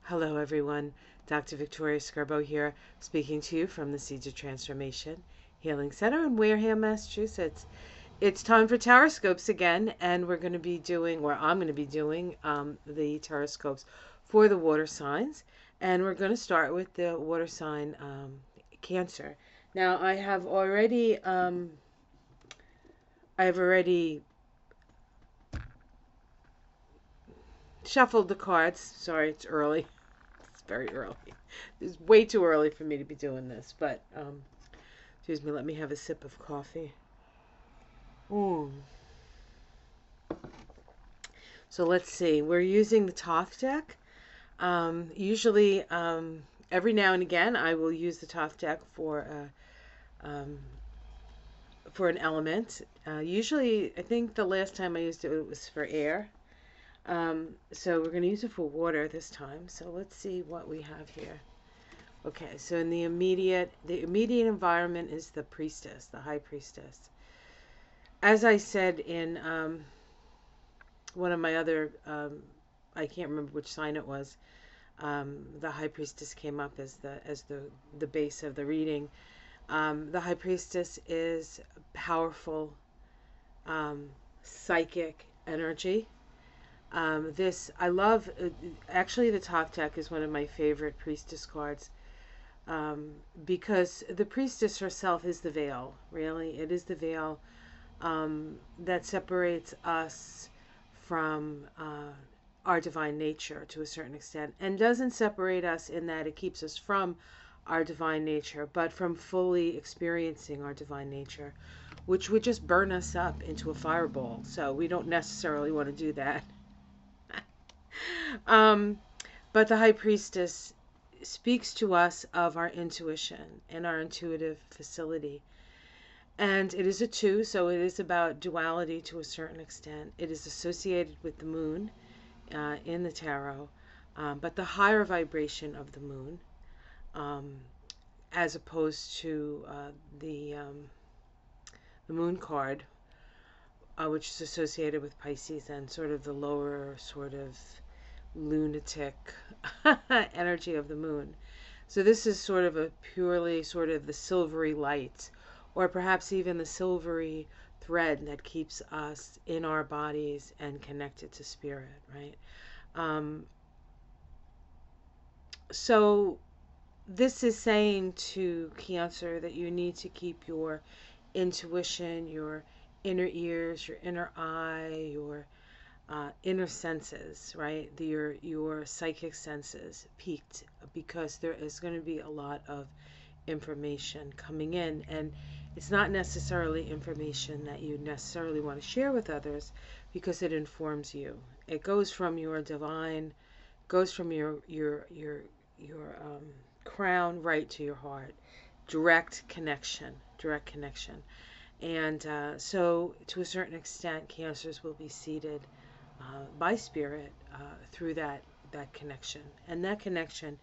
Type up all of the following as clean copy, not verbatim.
Hello everyone, Dr. Victoria Scarbo here, speaking to you from the Seeds of Transformation Healing Center in Wareham, Massachusetts. It's time for Taroscopes again, and we're going to be doing, or I'm going to be doing, the Taroscopes for the water signs, and we're going to start with the water sign Cancer. Now, I've already shuffled the cards. Sorry, it's early. It's very early. It's way too early for me to be doing this, but excuse me, let me have a sip of coffee. So let's see. We're using the Thoth deck. Usually, every now and again, I will use the Thoth deck for an element. Usually, I think the last time I used it, it was for air. So we're going to use it for water this time. So let's see what we have here. Okay, so in the immediate environment is the Priestess, the High Priestess. As I said in one of my other, I can't remember which sign it was. The High Priestess came up as the base of the reading. The High Priestess is powerful, psychic energy. I love, actually the Thoth deck is one of my favorite Priestess cards, because the Priestess herself is the veil, really. It is the veil that separates us from our divine nature to a certain extent, and doesn't separate us in that it keeps us from our divine nature, but from fully experiencing our divine nature, which would just burn us up into a fireball. So we don't necessarily want to do that. But the High Priestess speaks to us of our intuition and our intuitive facility. And it is a 2, so it is about duality to a certain extent. It is associated with the moon in the tarot, but the higher vibration of the moon, as opposed to the moon card, which is associated with Pisces, and sort of the lower sort of lunatic energy of the moon. So this is sort of a purely sort of the silvery light, or perhaps even the silvery thread that keeps us in our bodies and connected to spirit, right? So this is saying to Cancer that you need to keep your intuition, your inner ears, your inner eye, your inner senses, right? Your psychic senses peaked, because there is going to be a lot of information coming in, and it's not necessarily information that you necessarily want to share with others, because it informs you. It goes from your divine, goes from your crown right to your heart. Direct connection. And so to a certain extent, Cancers will be seated by spirit through that connection, and that connection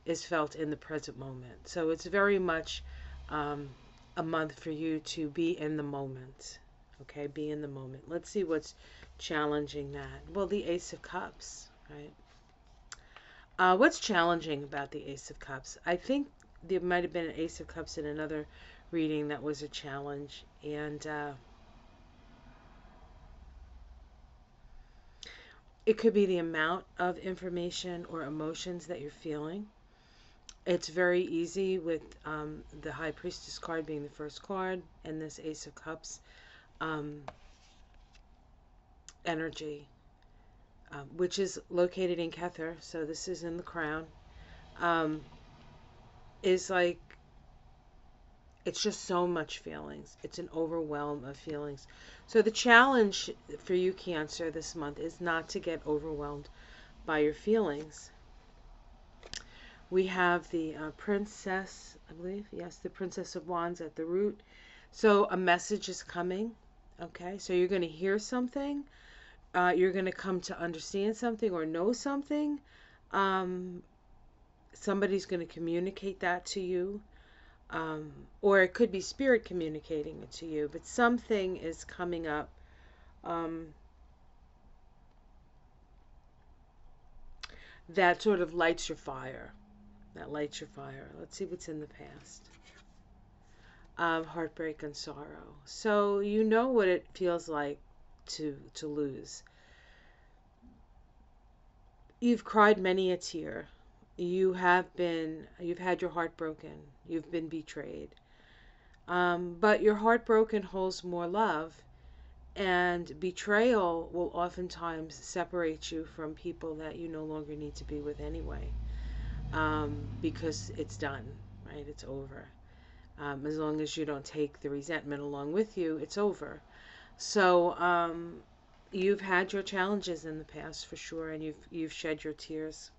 is felt in the present moment. So it's very much a month for you to be in the moment. Okay, be in the moment. Let's see what's challenging that. Well, the Ace of Cups, right? What's challenging about the Ace of Cups? I think there might have been an Ace of Cups in another reading that was a challenge, and it could be the amount of information or emotions that you're feeling. It's very easy with the High Priestess card being the first card, and this Ace of Cups energy, which is located in Kether, so this is in the crown, is like, it's just so much feelings. It's an overwhelm of feelings. So the challenge for you, Cancer, this month is not to get overwhelmed by your feelings. We have the Princess, I believe, yes, the Princess of Wands at the root. So a message is coming, okay? So you're going to hear something. You're going to come to understand something or know something. Somebody's going to communicate that to you. Or it could be spirit communicating it to you, but something is coming up. that sort of lights your fire. That lights your fire. Let's see what's in the past. Heartbreak and sorrow. So you know what it feels like to lose. You've cried many a tear. You've had your heart broken. You've been betrayed. But your heart broken holds more love, and betrayal will oftentimes separate you from people that you no longer need to be with anyway, because it's done, right? It's over. As long as you don't take the resentment along with you, it's over. So you've had your challenges in the past for sure, and you've shed your tears.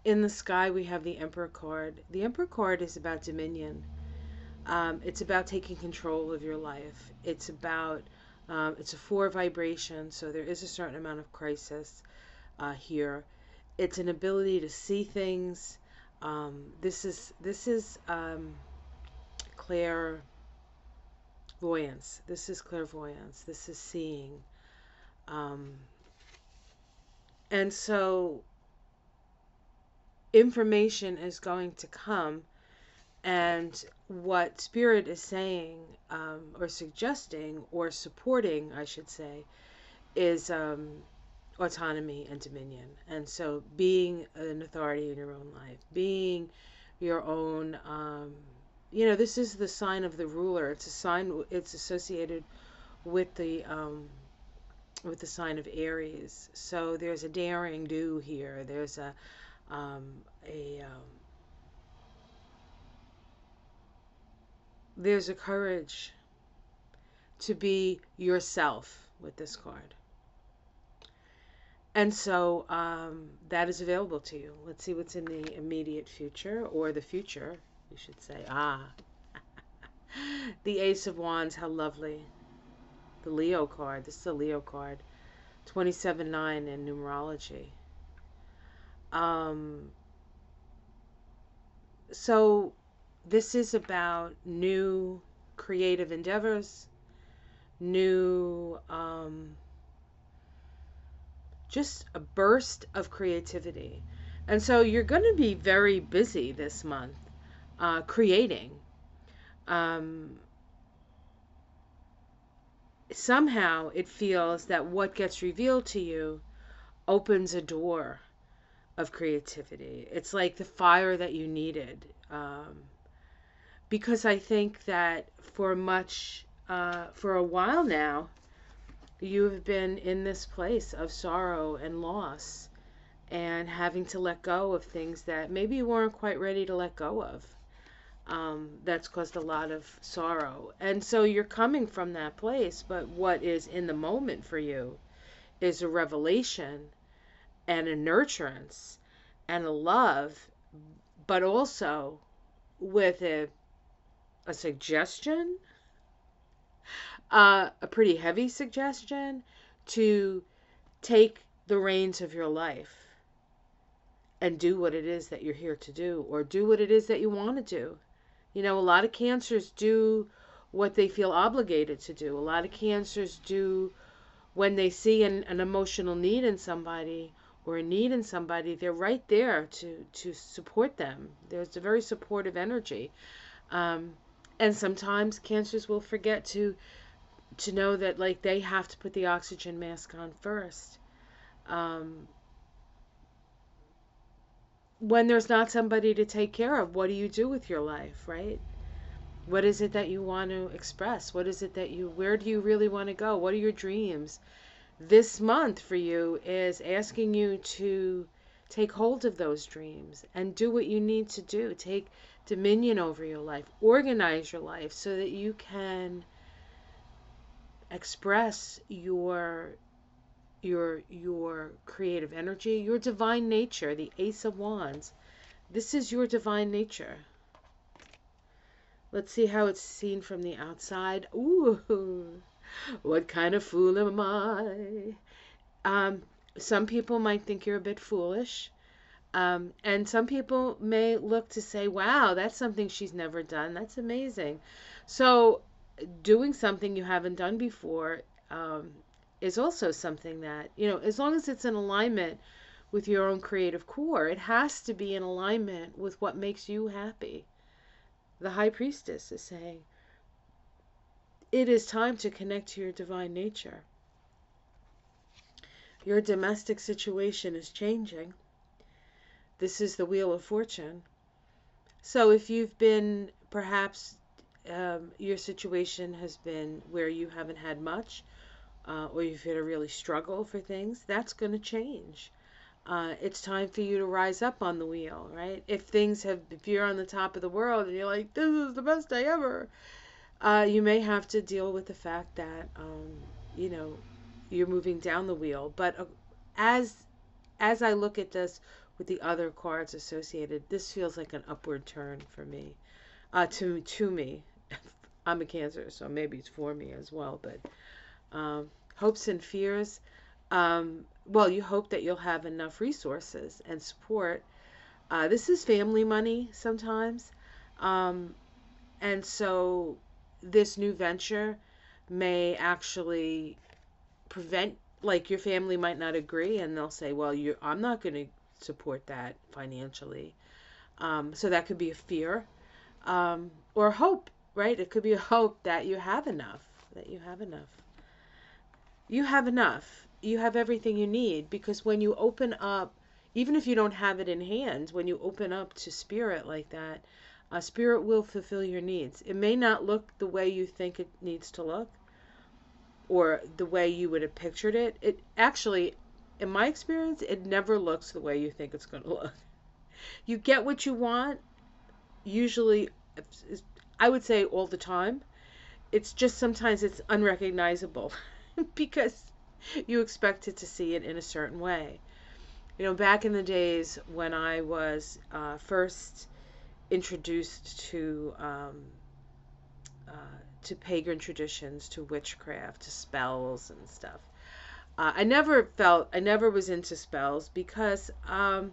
In the sky, we have the Emperor card. The Emperor card is about dominion. It's about taking control of your life. It's about it's a 4 vibration, so there is a certain amount of crisis here. It's an ability to see things. This is clairvoyance. This is clairvoyance. This is seeing. And so information is going to come, and what Spirit is saying, or suggesting, or supporting, I should say, is autonomy and dominion. And so being an authority in your own life, being your own, this is the sign of the ruler. It's a sign, it's associated with the sign of Aries. So there's a daring do here. There's there's a courage to be yourself with this card. And so that is available to you. Let's see what's in the immediate future, or the future, you should say. The Ace of Wands, how lovely. The Leo card. This is a Leo card. 27-9 in numerology. So this is about new creative endeavors, new, just a burst of creativity. And so you're going to be very busy this month, creating. Somehow it feels that what gets revealed to you opens a door of creativity. It's like the fire that you needed. Because I think that for a while now, you've been in this place of sorrow and loss, and having to let go of things that maybe you weren't quite ready to let go of. That's caused a lot of sorrow. And so you're coming from that place, but what is in the moment for you is a revelation and a nurturance and a love, but also with a suggestion, a pretty heavy suggestion, to take the reins of your life and do what it is that you're here to do, or do what it is that you want to do. You know, a lot of cancers do what they feel obligated to do. A lot of cancers do, when they see an emotional need in somebody, or a need in somebody, they're right there to support them. There's a very supportive energy. And sometimes cancers will forget to know that, like, they have to put the oxygen mask on first. When there's not somebody to take care of, what do you do with your life, right? What is it that you want to express? What is it where do you really want to go? What are your dreams? This month for you is asking you to take hold of those dreams and do what you need to do. Take dominion over your life. Organize your life so that you can express your creative energy, your divine nature. The Ace of Wands. This is your divine nature. Let's see how it's seen from the outside. Ooh, what kind of fool am I? Some people might think you're a bit foolish. And some people may look to say, wow, that's something she's never done. That's amazing. So doing something you haven't done before is also something that, as long as it's in alignment with your own creative core. It has to be in alignment with what makes you happy. The High Priestess is saying, it is time to connect to your divine nature. Your domestic situation is changing. This is the Wheel of Fortune. So if you've been, perhaps your situation has been where you haven't had much, or you've had to really struggle for things, that's going to change. It's time for you to rise up on the wheel, right? If you're on the top of the world and you're like, this is the best day ever, you may have to deal with the fact that, you know, you're moving down the wheel. But as I look at this with the other cards associated, this feels like an upward turn for me, to me. I'm a Cancer, so maybe it's for me as well. But hopes and fears. Well, you hope that you'll have enough resources and support. This is family money sometimes. And so this new venture may actually prevent, like, your family might not agree, and they'll say, well, I'm not going to support that financially. So that could be a fear, or hope, right? It could be a hope that you have enough, You have enough. You have everything you need, because when you open up, even if you don't have it in hand, when you open up to spirit like that, spirit will fulfill your needs. It may not look the way you think it needs to look, or the way you would have pictured it. It actually, in my experience, it never looks the way you think it's going to look. You get what you want, usually, I would say all the time. It's just sometimes it's unrecognizable because you expected to see it in a certain way. You know, back in the days when I was first introduced to pagan traditions, to witchcraft, to spells and stuff, I never was into spells because I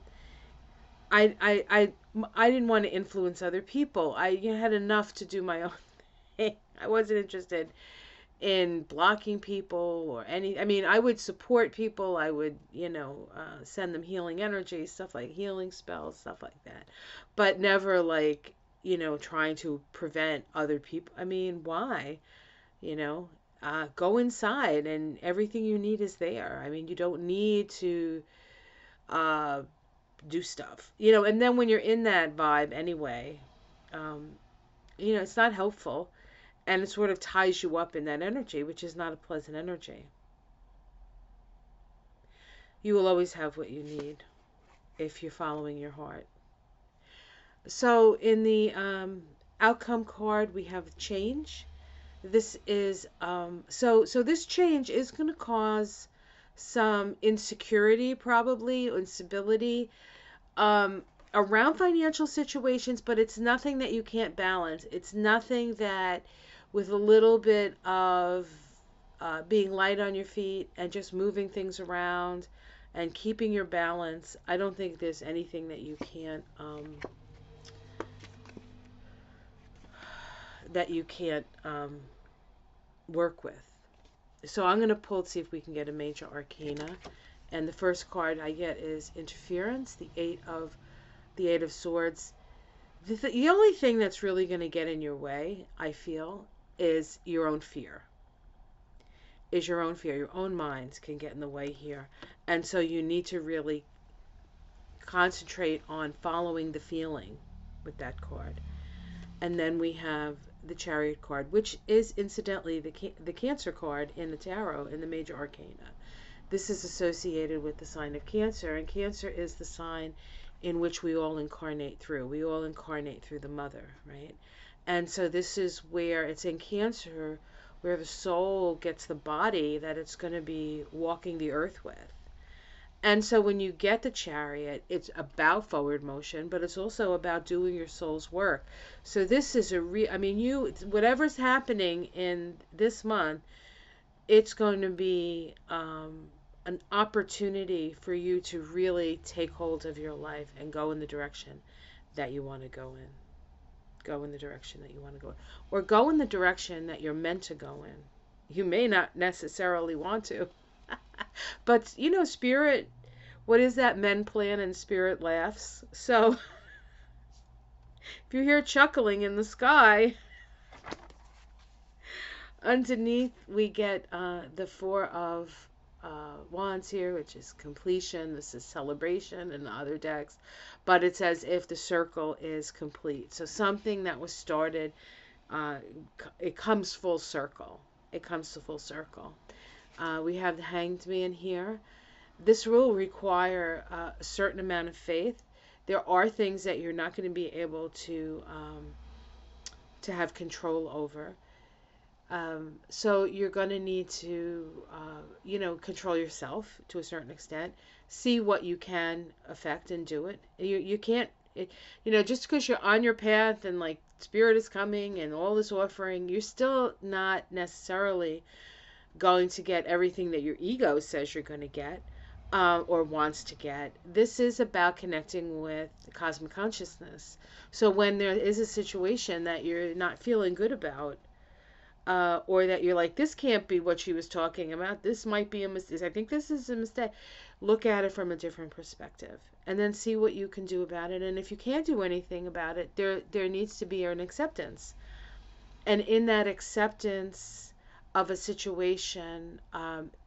didn't want to influence other people. I had enough to do my own thing. I wasn't interested in blocking people or any. I mean, I would support people. I would, send them healing energy, stuff like healing spells, stuff like that. But never like, trying to prevent other people. I mean, why? Go inside and everything you need is there. I mean, you don't need to do stuff, and then when you're in that vibe anyway, it's not helpful. And it sort of ties you up in that energy, which is not a pleasant energy. You will always have what you need if you're following your heart. So in the outcome card, we have change. This is, so this change is going to cause some insecurity, probably, instability, around financial situations, but it's nothing that you can't balance. It's nothing that, with a little bit of being light on your feet and just moving things around and keeping your balance, I don't think there's anything that you can't work with. So I'm going to pull to see if we can get a major arcana. And the first card I get is interference, the Eight of Swords. The only thing that's really going to get in your way, I feel, is your own fear. Your own minds can get in the way here. And so you need to really concentrate on following the feeling with that card. And then we have the Chariot card, which is incidentally the Cancer card in the tarot, in the major arcana. This is associated with the sign of Cancer, and Cancer is the sign in which we all incarnate through. We all incarnate through the mother, right? And so this is where it's in Cancer, where the soul gets the body that it's going to be walking the earth with. And so when you get the Chariot, it's about forward motion, but it's also about doing your soul's work. So this is whatever's happening in this month, it's going to be an opportunity for you to really take hold of your life and go in the direction that you want to go in. Go in the direction that you want to go in. Or go in the direction that you're meant to go in. You may not necessarily want to. But, Spirit What is that? Men plan and spirit laughs. So if you hear chuckling in the sky, underneath we get the Four of Wands here, which is completion. This is celebration in the other decks, but it's as if the circle is complete. So something that was started, uh, it comes full circle. It comes to full circle. We have the Hanged Man here. This will require a certain amount of faith. There are things that you're not going to be able to have control over. So you're going to need to, control yourself to a certain extent. See what you can affect and do it. You can't, just because you're on your path and like spirit is coming and all this offering, you're still not necessarily going to get everything that your ego says you're going to get. Or wants to get. This is about connecting with the cosmic consciousness. So when there is a situation that you're not feeling good about, or that you're like, this can't be what she was talking about. This might be a mistake. I think this is a mistake. Look at it from a different perspective, and then see what you can do about it. And if you can't do anything about it, there needs to be an acceptance. And in that acceptance of a situation,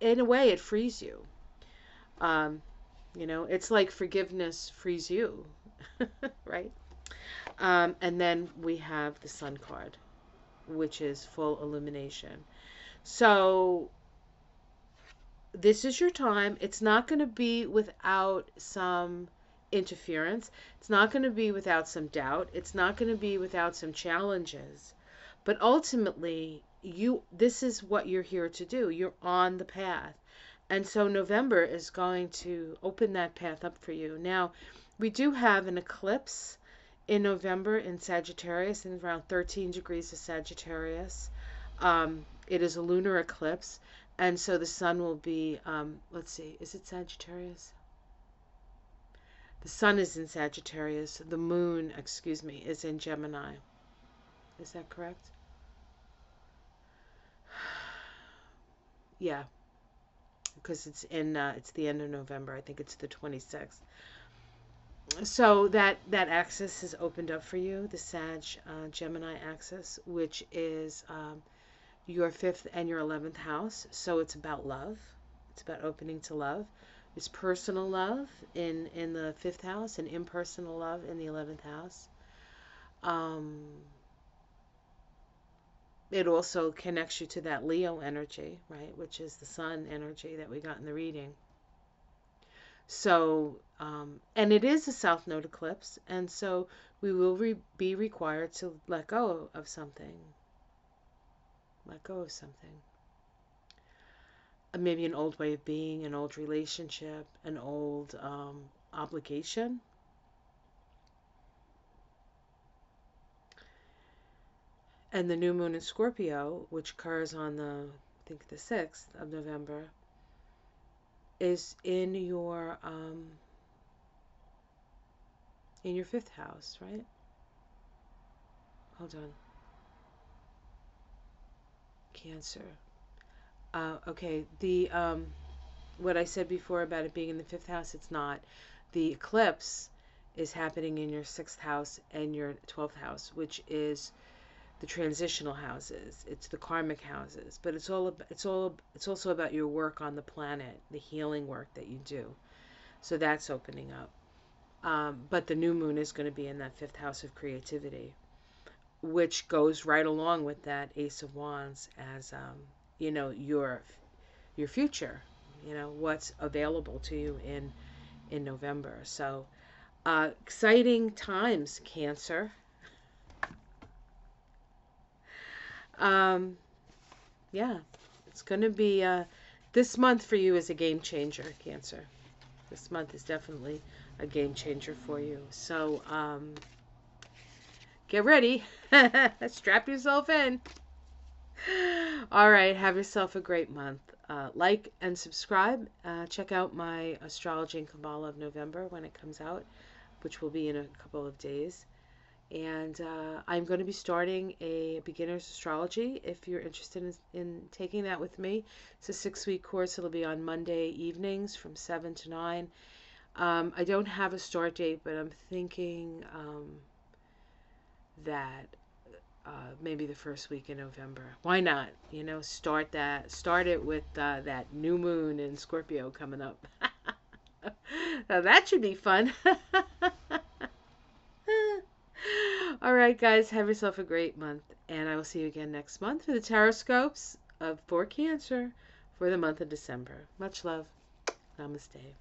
in a way, it frees you. It's like forgiveness frees you, right? And then we have the Sun card, which is full illumination. So this is your time. It's not going to be without some interference. It's not going to be without some doubt. It's not going to be without some challenges. But ultimately, this is what you're here to do. You're on the path. And so November is going to open that path up for you. Now, we do have an eclipse in November in Sagittarius, in around 13 degrees of Sagittarius. It is a lunar eclipse, and so the sun will be, let's see, is it Sagittarius? The sun is in Sagittarius. The moon, excuse me, is in Gemini. Is that correct? Yeah, because it's the end of November. I think it's the 26th. So that axis is opened up for you, the Sag Gemini axis, which is your 5th and your 11th house. So it's about love. It's about opening to love. It's personal love in the 5th house and impersonal love in the 11th house. It also connects you to that Leo energy, right, which is the sun energy that we got in the reading. So, and it is a south node eclipse, and so we will be required to let go of something. Let go of something. Maybe an old way of being, an old relationship, an old obligation. And the new moon in Scorpio, which occurs on the 6th of November, is in your 5th house, right? Hold on. Cancer. Okay, the what I said before about it being in the 5th house, it's not. The eclipse is happening in your 6th house and your 12th house, which is the transitional houses. It's the karmic houses, but it's also about your work on the planet, the healing work that you do. So that's opening up. But the new moon is going to be in that 5th house of creativity, which goes right along with that Ace of Wands as your future, what's available to you in November. So exciting times, Cancer. Yeah, it's going to be, this month for you is a game changer, Cancer. This month is definitely a game changer for you. So, get ready. Strap yourself in. All right, have yourself a great month. Like and subscribe. Check out my Astrology and Kabbalah of November when it comes out, which will be in a couple of days. And I'm going to be starting a beginner's astrology if you're interested in taking that with me. It's a 6-week course. It'll be on Monday evenings from 7 to 9. I don't have a start date, but I'm thinking that maybe the first week in November. Why not? Start it with that new moon in Scorpio coming up. Now that should be fun. All right, guys, have yourself a great month, and I will see you again next month for the tarot scopes for Cancer for the month of December. Much love. Namaste.